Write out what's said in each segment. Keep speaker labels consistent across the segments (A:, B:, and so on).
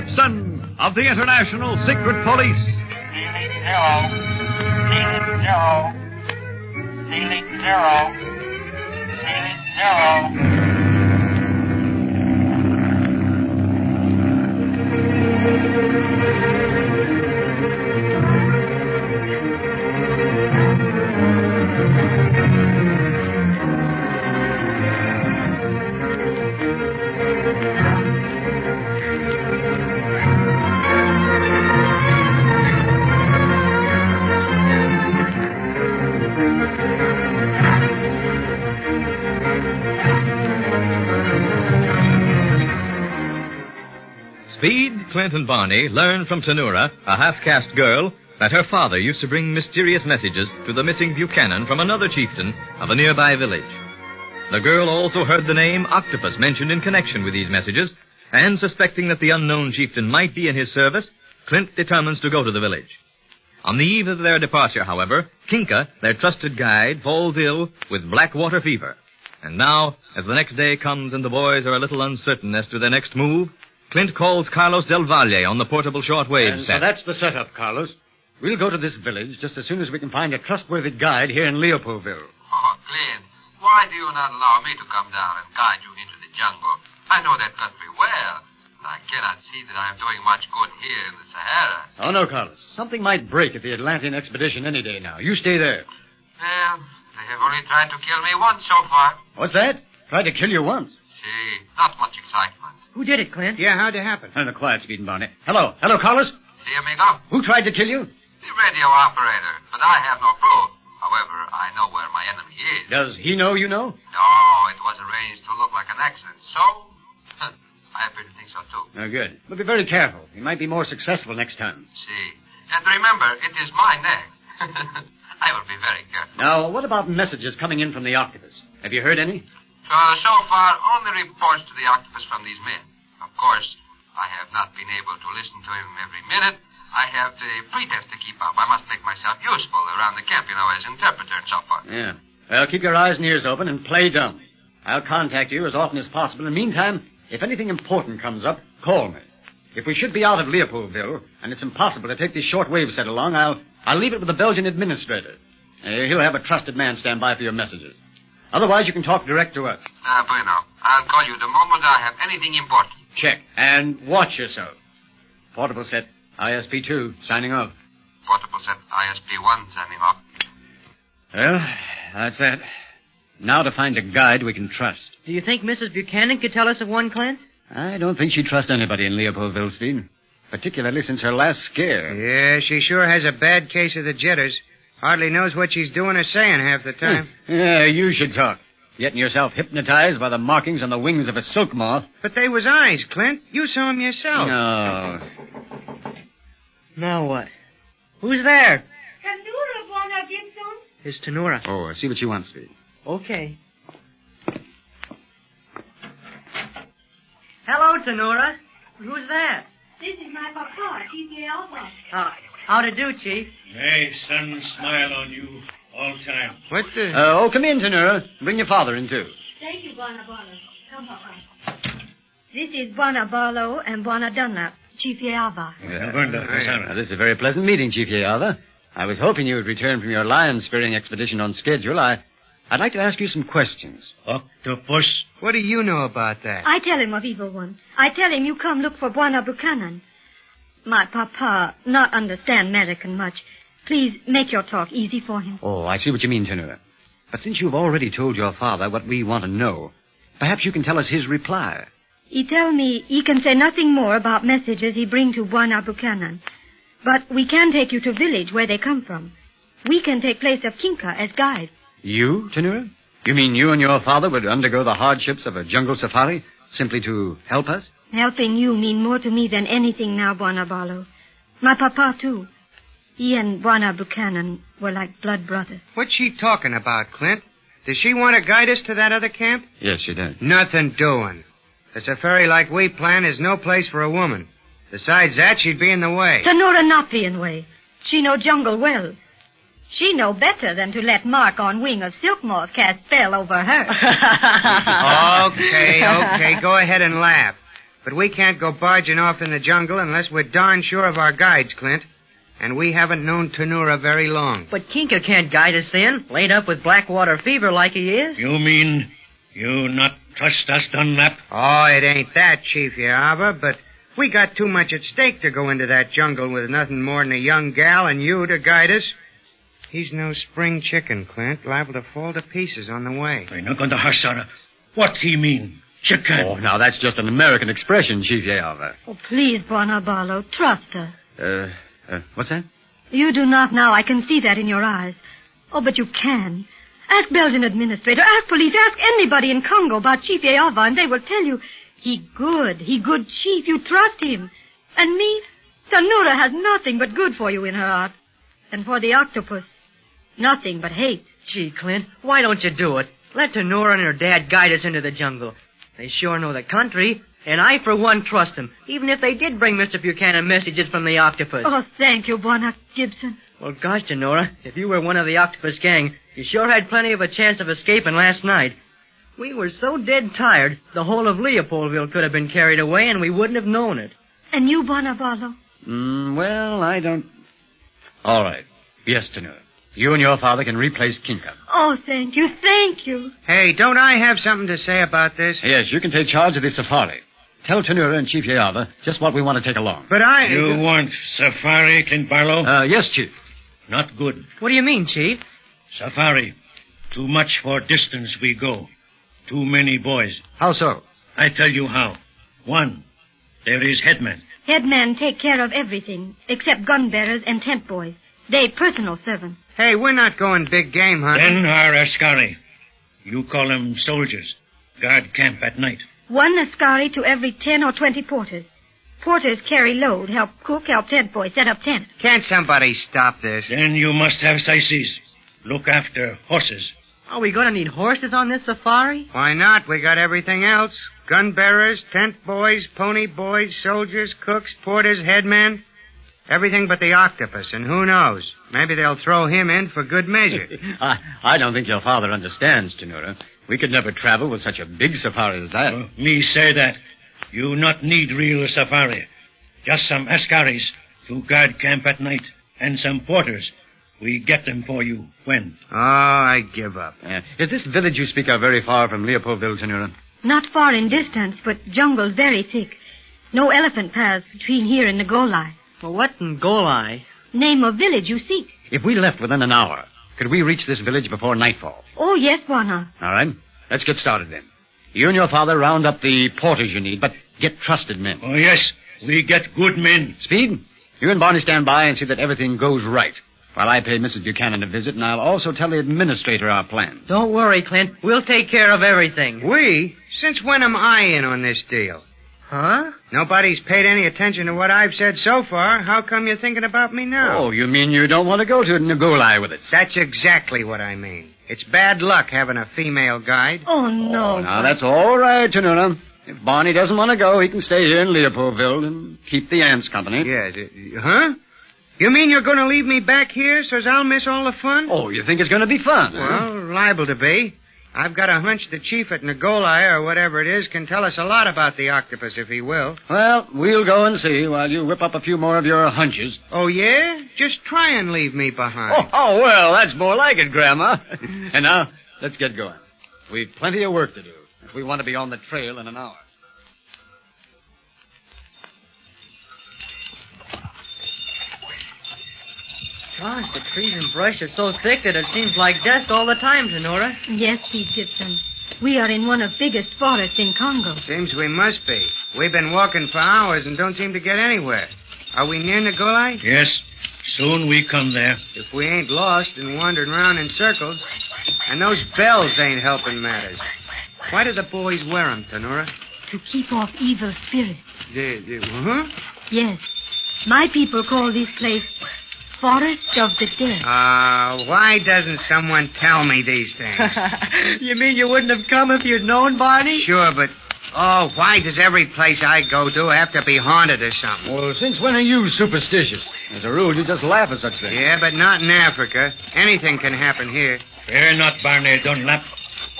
A: Gibson of the International Secret Police.
B: Ceiling zero. Ceiling zero. Ceiling zero.
C: Speed, Clint, and Barney learn from Tenura, a half-caste girl, that her father used to bring mysterious messages to the missing Buchanan from another chieftain of a nearby village. The girl also heard the name Octopus mentioned in connection with these messages, and suspecting that the unknown chieftain might be in his service, Clint determines to go to the village. On the eve of their departure, however, Kinka, their trusted guide, falls ill with black water fever. And now, as the next day comes and the boys are a little uncertain as to their next move, Clint calls Carlos Del Valle on the portable shortwave set.
D: So that's the setup, Carlos. We'll go to this village just as soon as we can find a trustworthy guide here in Leopoldville.
E: Oh, Clint, why do you not allow me to come down and guide you into the jungle? I know that country well. I cannot see that I am doing much good here in the Sahara.
D: Oh, no, Carlos. Something might break at the Atlantean expedition any day now. You stay there.
E: Well, they have only tried to kill me once so far.
D: What's that? Tried to kill you once.
E: See, not much excitement.
F: Who did it, Clint?
D: Yeah, how'd it happen? No, quiet, Speed and Barney. Hello, Carlos?
E: See, amigo?
D: Who tried to kill you?
E: The radio operator, but I have no proof. However, I know where my enemy is.
D: Does he know you know?
E: No, it was arranged to look like an accident, so I appear to think so, too.
D: Oh, good. But be very careful. You might be more successful next time.
E: See. And remember, it is my neck. I will be very careful.
D: Now, what about messages coming in from the Octopus? Have you heard any?
E: So far, only reports to the Octopus from these men. Of course, I have not been able to listen to him every minute. I have the pretense to keep up. I must make myself useful around the camp, as interpreter and so forth.
D: Yeah. Well, keep your eyes and ears open and play dumb. I'll contact you as often as possible. In the meantime, if anything important comes up, call me. If we should be out of Leopoldville, and it's impossible to take this shortwave set along, I'll leave it with the Belgian administrator. He'll have a trusted man stand by for your messages. Otherwise, you can talk direct to us.
E: Bueno. I'll call you the moment I have anything important.
D: Check. And watch yourself. Portable set, ISP2, signing off.
E: Portable set, ISP1, signing off.
D: Well, that's that. Now to find a guide we can trust.
F: Do you think Mrs. Buchanan could tell us of one, Clint?
D: I don't think she'd trust anybody in Leopoldville, Speed. Particularly since her last scare.
G: Yeah, she sure has a bad case of the jitters. Hardly knows what she's doing or saying half the time.
D: Yeah, you should talk. Getting yourself hypnotized by the markings on the wings of a silk moth.
G: But they was eyes, Clint. You saw them yourself.
D: No.
F: Now what? Who's there?
H: Tenura, Buona Gibson.
F: It's Tenura.
D: Oh, I see what you want, Speed.
F: Okay. Hello, Tenura. Who's that?
H: This is my papa, Chief Gale.
F: How to do, Chief?
I: Hey, son, smile on you all time.
G: What the...
D: Come in, Tenura. Bring your father in, too.
H: Thank you, Buona Barlow. Come, Papa. This is Buona Barlow and Buona Dunlap, Chief Yava.
D: This is a very pleasant meeting, Chief Yava. I was hoping you would return from your lion-spearing expedition on schedule. I'd like to ask you some questions.
I: Octopus?
G: What do you know about that?
H: I tell him of Evil One. I tell him you come look for Buona Buchanan. My papa not understand American much. Please make your talk easy for him.
D: Oh, I see what you mean, Tenura. But since you've already told your father what we want to know, perhaps you can tell us his reply.
H: He tell me he can say nothing more about messages he bring to Buona Buchanan. But we can take you to village where they come from. We can take place of Kinka as guide.
D: You, Tenura? You mean you and your father would undergo the hardships of a jungle safari simply to help us?
H: Helping you mean more to me than anything now, Buona Barlow. My papa, too. He and Buona Buchanan were like blood brothers.
G: What's she talking about, Clint? Does she want to guide us to that other camp?
D: Yes, she does.
G: Nothing doing. A safari like we plan is no place for a woman. Besides that, she'd be in the way.
H: Tenura not be in way. She know jungle well. She know better than to let mark on wing of silk moth cast spell over her.
G: Okay. Go ahead and laugh. But we can't go barging off in the jungle unless we're darn sure of our guides, Clint. And we haven't known Tenura very long.
F: But Kinka can't guide us in, laid up with blackwater fever like he is.
I: You mean you not trust us, Dunlap?
G: Oh, it ain't that, Chief Yava, but we got too much at stake to go into that jungle with nothing more than a young gal and you to guide us. He's no spring chicken, Clint, liable to fall to pieces on the way.
I: I'm not going to Hasara. What he mean? Chicken.
D: Oh, now that's just an American expression, Chief Yava.
H: Oh, please, Buona Barlow, trust her.
D: What's that?
H: You do not now. I can see that in your eyes. Oh, but you can. Ask Belgian administrator, ask police, ask anybody in Congo about Chief Yava, and they will tell you, he good chief. You trust him. And me? Tenura has nothing but good for you in her heart. And for the octopus, nothing but hate.
F: Gee, Clint, why don't you do it? Let Tenura and her dad guide us into the jungle. They sure know the country, and I, for one, trust them, even if they did bring Mr. Buchanan messages from the octopus.
H: Oh, thank you, Buona Gibson.
F: Well, gosh, Tenura, if you were one of the octopus gang, you sure had plenty of a chance of escaping last night. We were so dead tired, the whole of Leopoldville could have been carried away, and we wouldn't have known it.
H: And you, Buona Barlow?
D: Well, I don't... All right. Yes, Tenura. You and your father can replace Kinka.
H: Oh, thank you, thank you.
G: Hey, don't I have something to say about this?
D: Yes, you can take charge of the safari. Tell Tenura and Chief Yava just what we want to take along.
G: But
I: You want safari, Clint Barlow?
D: Yes, Chief.
I: Not good.
F: What do you mean, Chief?
I: Safari. Too much for distance we go. Too many boys.
D: How so?
I: I tell you how. One, there is headman.
H: Headmen take care of everything, except gun bearers and tent boys. They personal servants.
G: Hey, we're not going big game hunting.
I: Then our askari. You call them soldiers. Guard camp at night.
H: One askari to every 10 or 20 porters. Porters carry load, help cook, help tent boys set up tent.
G: Can't somebody stop this?
I: Then you must have syces. Look after horses.
F: Are we going to need horses on this safari?
G: Why not? We got everything else. Gun bearers, tent boys, pony boys, soldiers, cooks, porters, headmen. Everything but the octopus, and who knows? Maybe they'll throw him in for good measure.
D: I don't think your father understands, Tenura. We could never travel with such a big safari as that.
I: Me say that. You not need real safari. Just some askaris to guard camp at night, and some porters. We get them for you. When?
G: Oh, I give up.
D: Is this village you speak of very far from Leopoldville, Tenura?
H: Not far in distance, but jungle very thick. No elephant paths between here and Ngolai.
F: Well, what's Ngolai?
H: Name of village you seek.
D: If we left within an hour, could we reach this village before nightfall?
H: Oh, yes, Buona.
D: All right. Let's get started then. You and your father round up the porters you need, but get trusted men.
I: Oh, yes. We get good men.
D: Speed, you and Barney stand by and see that everything goes right, while I pay Mrs. Buchanan a visit, and I'll also tell the administrator our plan.
F: Don't worry, Clint. We'll take care of everything.
G: We? Since when am I in on this deal?
F: Huh?
G: Nobody's paid any attention to what I've said so far. How come you're thinking about me now?
D: Oh, you mean you don't want to go to Ngolai with us?
G: That's exactly what I mean. It's bad luck having a female guide.
H: Oh, no.
D: Now, that's all right, Tenura. If Barney doesn't want to go, he can stay here in Leopoldville and keep the ants company.
G: Yes. Huh? You mean you're going to leave me back here so's I'll miss all the fun?
D: Oh, you think it's going to be fun?
G: Well, liable to be. I've got a hunch the chief at Ngolai, or whatever it is, can tell us a lot about the octopus if he will.
D: Well, we'll go and see while you whip up a few more of your hunches.
G: Oh, yeah? Just try and leave me behind.
D: Oh, well, that's more like it, Grandma. And now, let's get going. We've plenty of work to do if we want to be on the trail in an hour.
F: Gosh, the trees and brush are so thick that it seems like dust all the time, Tenura.
H: Yes, Speed Gibson. We are in one of biggest forests in Congo.
G: Seems we must be. We've been walking for hours and don't seem to get anywhere. Are we near Ngolai?
I: Yes. Soon we come there.
G: If we ain't lost and wandering around in circles. And those bells ain't helping matters. Why do the boys wear 'em, Tenura?
H: To keep off evil spirits.
G: Huh?
H: Yes. My people call this place Forest of the Dead.
G: Why doesn't someone tell me these things?
F: You mean you wouldn't have come if you'd known, Barney?
G: Sure, but... Oh, why does every place I go to have to be haunted or something?
D: Well, since when are you superstitious? As a rule, you just laugh at such things.
G: Yeah, but not in Africa. Anything can happen here.
I: Fear not, Barney Dunlap.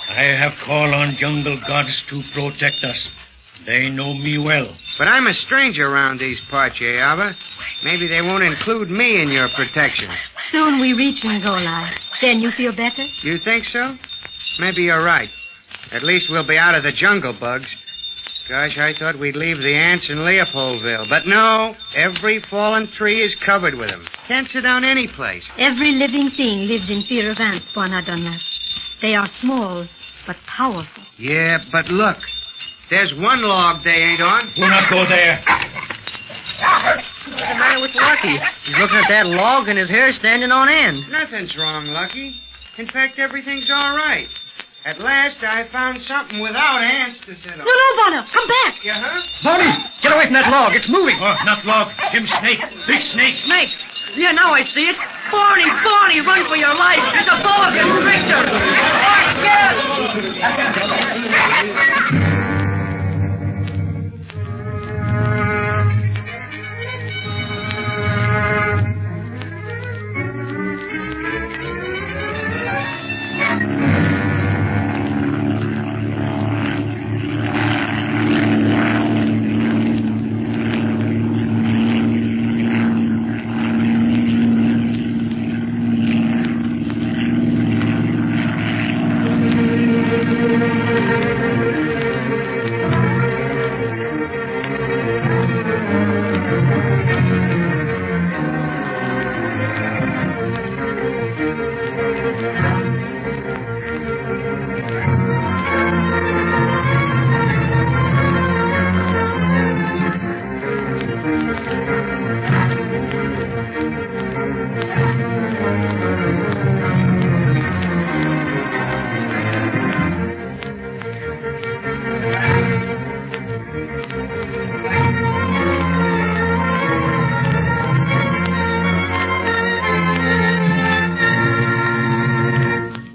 I: I have called on jungle gods to protect us. They know me well.
G: But I'm a stranger around these parts, Yaba. Maybe they won't include me in your protection.
H: Soon we reach Ngolai. Then you feel better?
G: You think so? Maybe you're right. At least we'll be out of the jungle bugs. Gosh, I thought we'd leave the ants in Leopoldville. But no, every fallen tree is covered with them. Can't sit down any place.
H: Every living thing lives in fear of ants, Bwana Dunlap. They are small, but powerful.
G: Yeah, but look. There's one log they ain't on.
I: Do not go there.
F: What's the matter with Lucky? He's looking at that log and his hair standing on end.
G: Nothing's wrong, Lucky. In fact, everything's all right. At last, I found something without ants to sit on.
H: No, Bwana, come back.
G: Yeah, huh?
D: Barney, get away from that log. It's moving.
I: Oh, not log. Him snake. Big snake.
F: Snake! Yeah, now I see it. Barney, run for your life. It's a boa constrictor.